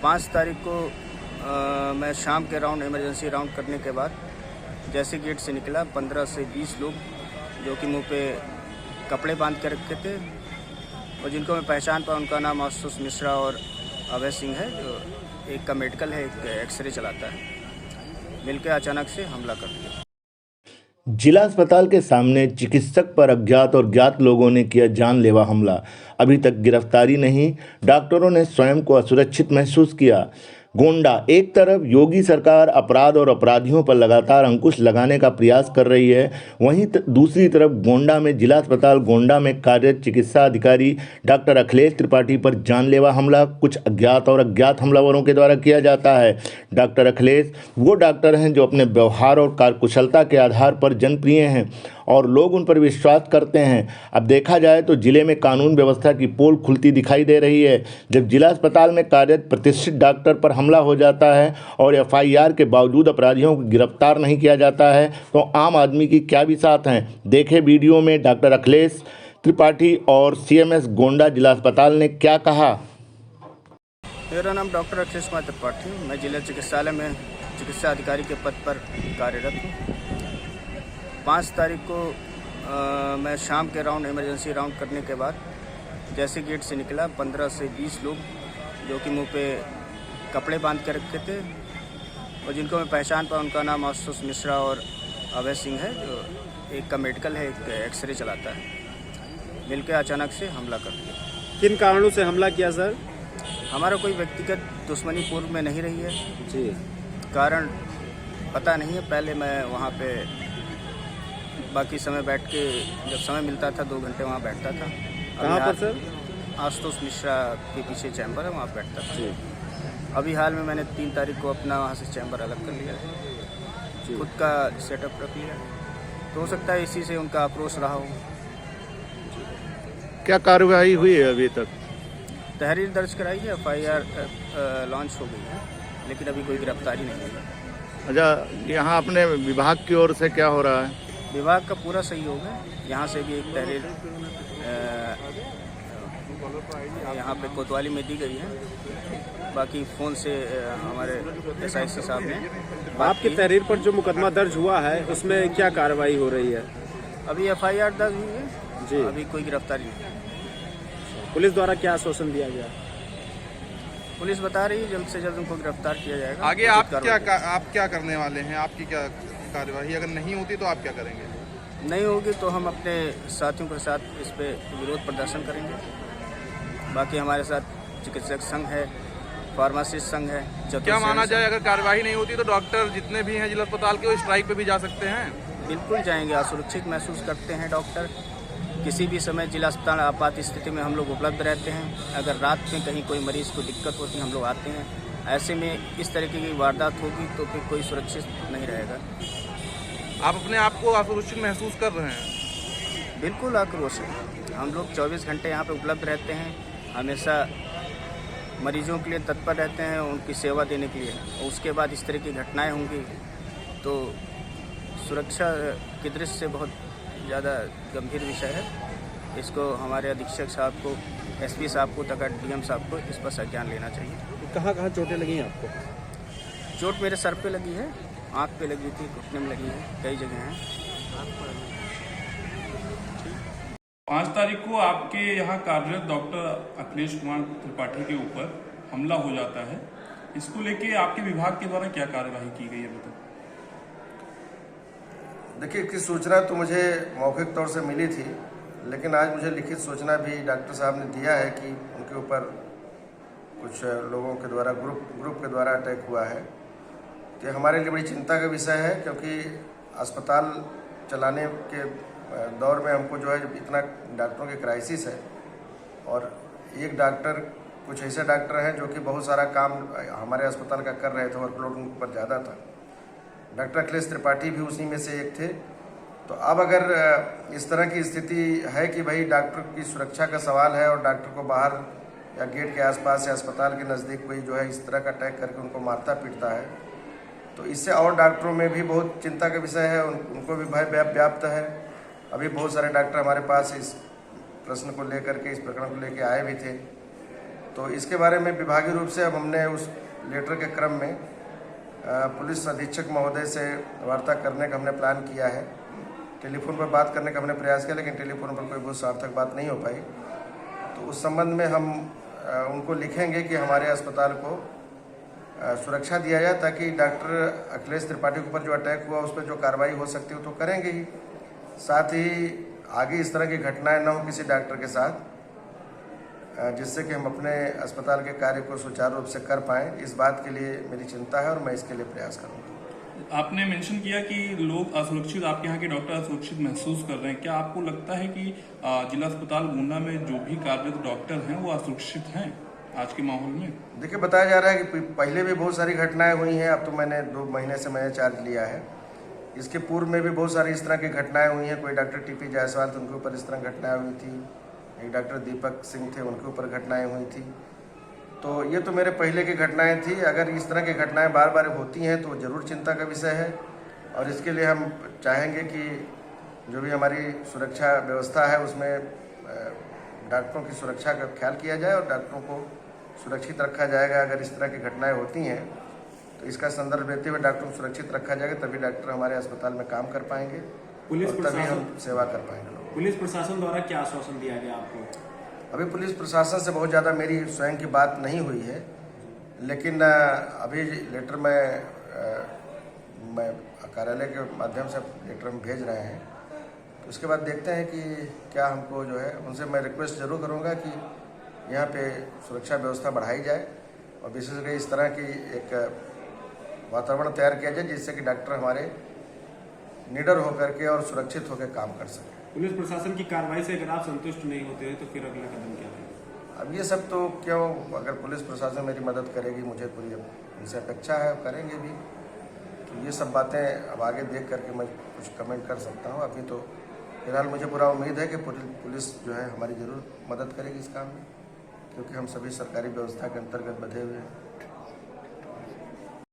5 तारीख को मैं शाम के राउंड इमरजेंसी राउंड करने के बाद जैसे गेट से निकला 15 से 20 लोग जो कि मुंह पे कपड़े बांध के रखे थे और जिनको मैं पहचान पाया उनका नाम आशुतोष मिश्रा और अभय सिंह है, जो एक का मेडिकल है, एक एक्सरे चलाता है, मिलकर अचानक से हमला कर दिया। जिला अस्पताल के सामने चिकित्सक पर अज्ञात और ज्ञात लोगों ने किया जानलेवा हमला। अभी तक गिरफ्तारी नहीं। डॉक्टरों ने स्वयं को असुरक्षित महसूस किया। गोंडा, एक तरफ योगी सरकार अपराध और अपराधियों पर लगातार अंकुश लगाने का प्रयास कर रही है, वहीं दूसरी तरफ गोंडा में जिला अस्पताल गोंडा में कार्यरत चिकित्सा अधिकारी डॉक्टर अखिलेश त्रिपाठी पर जानलेवा हमला कुछ अज्ञात और अज्ञात हमलावरों के द्वारा किया जाता है। डॉक्टर अखिलेश वो डॉक्टर हैं जो अपने व्यवहार और कार्यकुशलता के आधार पर जनप्रिय हैं और लोग उन पर विश्वास करते हैं। अब देखा जाए तो जिले में कानून व्यवस्था की पोल खुलती दिखाई दे रही है। जब जिला अस्पताल में कार्यरत प्रतिष्ठित डॉक्टर पर हमला हो जाता है और एफआईआर के बावजूद अपराधियों को गिरफ्तार नहीं किया जाता है तो आम आदमी की क्या बिसात है। देखे वीडियो में डॉक्टर अखिलेश त्रिपाठी और सीएमएस गोंडा जिला अस्पताल ने क्या कहा। मेरा नाम डॉक्टर अखिलेश कुमार त्रिपाठी हूँ। मैं जिला चिकित्सालय में चिकित्सा अधिकारी के पद पर कार्यरत हूँ। 5 तारीख को मैं शाम के राउंड इमरजेंसी राउंड करने के बाद जैसे गेट से निकला 15 से 20 लोग जो कि मुंह पे कपड़े बांध के रखे थे और जिनको मैं पहचान पाया उनका नाम आशुतोष मिश्रा और अभय सिंह है, जो एक का मेडिकल है, एक एक्सरे चलाता है, मिलकर अचानक से हमला कर दिया। किन कारणों से हमला किया सर? हमारा कोई व्यक्तिगत दुश्मनी पूर्व में नहीं रही है जी, कारण पता नहीं है। पहले मैं वहाँ पे बाकी समय बैठ के जब समय मिलता था 2 घंटे वहाँ बैठता था। कहाँ पर सर? आशुतोष मिश्रा के पीछे चैम्बर है, वहाँ बैठता था। जी। अभी हाल में मैंने 3 तारीख को अपना वहाँ से चैम्बर अलग कर लिया है, खुद का सेटअप रख लिया, तो हो सकता है इसी से उनका आक्रोश रहा हो। क्या कार्रवाई हुई है अभी तक? तहरीर दर्ज कराई है, एफआईआर लॉन्च हो गई है, लेकिन अभी कोई गिरफ्तारी नहीं हुई। अच्छा, यहाँ अपने विभाग की ओर से क्या हो रहा है? विभाग का पूरा सहयोग है। यहाँ से भी एक तहरीर यहाँ पे कोतवाली में दी गई है। बाकी फ़ोन से हमारे एसआईसी साहब ने आपकी तहरीर पर जो मुकदमा दर्ज हुआ है उसमें क्या कार्रवाई हो रही है? अभी एफआईआर दर्ज हुई है जी। अभी कोई गिरफ्तारी नहीं। पुलिस द्वारा क्या आश्वासन दिया गया? पुलिस बता रही है जल्द से जल्द उनको गिरफ्तार किया जाएगा। आगे आप क्या करने वाले हैं? आपकी क्या कार्यवाही अगर नहीं होती तो आप क्या करेंगे? नहीं होगी तो हम अपने साथियों के साथ इस पे विरोध प्रदर्शन करेंगे। बाकी हमारे साथ चिकित्सक संघ है, फार्मासिस्ट संघ है। क्या माना जाए अगर कार्यवाही नहीं होती तो डॉक्टर जितने भी हैं जिला अस्पताल के वो स्ट्राइक पे भी जा सकते हैं? बिल्कुल जाएंगे। असुरक्षित महसूस करते हैं डॉक्टर। किसी भी समय जिला अस्पताल आपात स्थिति में हम लोग उपलब्ध रहते हैं। अगर रात में कहीं कोई मरीज को दिक्कत होती है हम लोग आते हैं। ऐसे में इस तरीके की वारदात होगी तो फिर कोई सुरक्षित नहीं रहेगा। आप अपने आप को असुरक्षित महसूस कर रहे हैं? बिल्कुल आक्रोश है। हम लोग 24 घंटे यहाँ पे उपलब्ध रहते हैं, हमेशा मरीजों के लिए तत्पर रहते हैं, उनकी सेवा देने के लिए। और उसके बाद इस तरह की घटनाएं होंगी तो सुरक्षा की दृष्टि से बहुत ज़्यादा गंभीर विषय है। इसको हमारे अधीक्षक साहब को, एसपी साहब को तथा डीएम साहब को इस पर संज्ञान लेना चाहिए। कहाँ चोटें लगी हैं आपको? चोट मेरे सर पे लगी है, आँख पे लगी थी, घुटने में लगी है, कई जगह हैं। 5 तारीख को आपके यहाँ कार्यरत डॉक्टर अखिलेश कुमार त्रिपाठी के ऊपर हमला हो जाता है। इसको लेके आपके विभाग के द्वारा क्या कार्यवाही की गई है अभी तक? देखिए, इसकी सूचना तो मुझे मौखिक तौर से मिली थी, लेकिन आज मुझे लिखित सूचना भी डॉक्टर साहब ने दिया है कि उनके ऊपर कुछ लोगों के द्वारा ग्रुप के द्वारा अटैक हुआ है। तो हमारे लिए बड़ी चिंता का विषय है, क्योंकि अस्पताल चलाने के दौर में हमको जो है इतना डॉक्टरों की क्राइसिस है और एक डॉक्टर, कुछ ऐसे डॉक्टर हैं जो कि बहुत सारा काम हमारे अस्पताल का कर रहे थे, वर्कलोड उन पर ज़्यादा था। डॉक्टर अखिलेश त्रिपाठी भी उसी में से एक थे। तो अब अगर इस तरह की स्थिति है कि भाई डॉक्टर की सुरक्षा का सवाल है और डॉक्टर को बाहर या गेट के आसपास या अस्पताल के नज़दीक कोई जो है इस तरह का अटैक करके उनको मारता पीटता है, तो इससे और डॉक्टरों में भी बहुत चिंता का विषय है। उनको भी भय व्याप्त है। अभी बहुत सारे डॉक्टर हमारे पास इस प्रश्न को लेकर के, इस प्रकरण को लेकर आए भी थे। तो इसके बारे में विभागीय रूप से अब हमने उस लेटर के क्रम में पुलिस अधीक्षक महोदय से वार्ता करने का हमने प्लान किया है। टेलीफोन पर बात करने का हमने प्रयास किया, लेकिन टेलीफोन पर कोई बहुत सार्थक बात नहीं हो पाई। तो उस संबंध में हम उनको लिखेंगे कि हमारे अस्पताल को सुरक्षा दिया जाए, ताकि डॉक्टर अखिलेश त्रिपाठी के ऊपर जो अटैक हुआ उस पर जो कार्रवाई हो सकती है तो करेंगे ही। साथ ही आगे इस तरह की घटनाएं न हो किसी डॉक्टर के साथ, जिससे कि हम अपने अस्पताल के कार्य को सुचारू रूप से कर पाएँ। इस बात के लिए मेरी चिंता है और मैं इसके लिए प्रयास करूँगा। आपने मेंशन किया कि लोग असुरक्षित, आपके यहाँ के डॉक्टर असुरक्षित महसूस कर रहे हैं। क्या आपको लगता है कि जिला अस्पताल गोंडा में जो भी कार्यरत डॉक्टर हैं वो असुरक्षित हैं आज के माहौल में? देखिए, बताया जा रहा है कि पहले भी बहुत सारी घटनाएं हुई हैं। अब तो मैंने 2 महीने से मैंने चार्ज लिया है। इसके पूर्व में भी बहुत सारी इस तरह की घटनाएं हुई हैं। कोई डॉक्टर टीपी जायसवाल थे, उनके ऊपर इस तरह घटनाएं हुई थी। एक डॉक्टर दीपक सिंह थे, उनके ऊपर घटनाएं हुई थी। तो ये तो मेरे पहले की घटनाएं थी। अगर इस तरह की घटनाएं बार बार होती हैं तो ज़रूर चिंता का विषय है, और इसके लिए हम चाहेंगे कि जो भी हमारी सुरक्षा व्यवस्था है उसमें डॉक्टरों की सुरक्षा का ख्याल किया जाए और डॉक्टरों को सुरक्षित रखा जाएगा। अगर इस तरह की घटनाएं होती हैं तो इसका संदर्भ लेते हुए डॉक्टरों को सुरक्षित रखा जाएगा, तभी डॉक्टर हमारे अस्पताल में काम कर पाएंगे और तभी हम सेवा कर पाएंगे। पुलिस प्रशासन द्वारा क्या आश्वासन दिया गया आपको? अभी पुलिस प्रशासन से बहुत ज़्यादा मेरी स्वयं की बात नहीं हुई है, लेकिन अभी लेटर मैं कार्यालय के माध्यम से लेटर हम भेज रहे हैं। तो उसके बाद देखते हैं कि क्या हमको जो है, उनसे मैं रिक्वेस्ट जरूर करूँगा कि यहाँ पे सुरक्षा व्यवस्था बढ़ाई जाए और विशेषकर इस तरह की एक वातावरण तैयार किया जाए जिससे कि डॉक्टर हमारे निडर होकर के और सुरक्षित होकर काम कर सकें। पुलिस प्रशासन की कार्रवाई से अगर आप संतुष्ट नहीं होते हैं तो फिर अगला कदम क्या है? अब ये सब तो क्यों, अगर पुलिस प्रशासन मेरी मदद करेगी, मुझे पूरी उनसे अपेक्षा है, करेंगे भी। तो ये सब बातें अब आगे देख करके मैं कुछ कमेंट कर सकता हूँ। अभी तो फिलहाल मुझे पूरा उम्मीद है कि पुलिस जो है हमारी ज़रूर मदद करेगी इस काम में, क्योंकि हम सभी सरकारी व्यवस्था के अंतर्गत बंधे हुए हैं।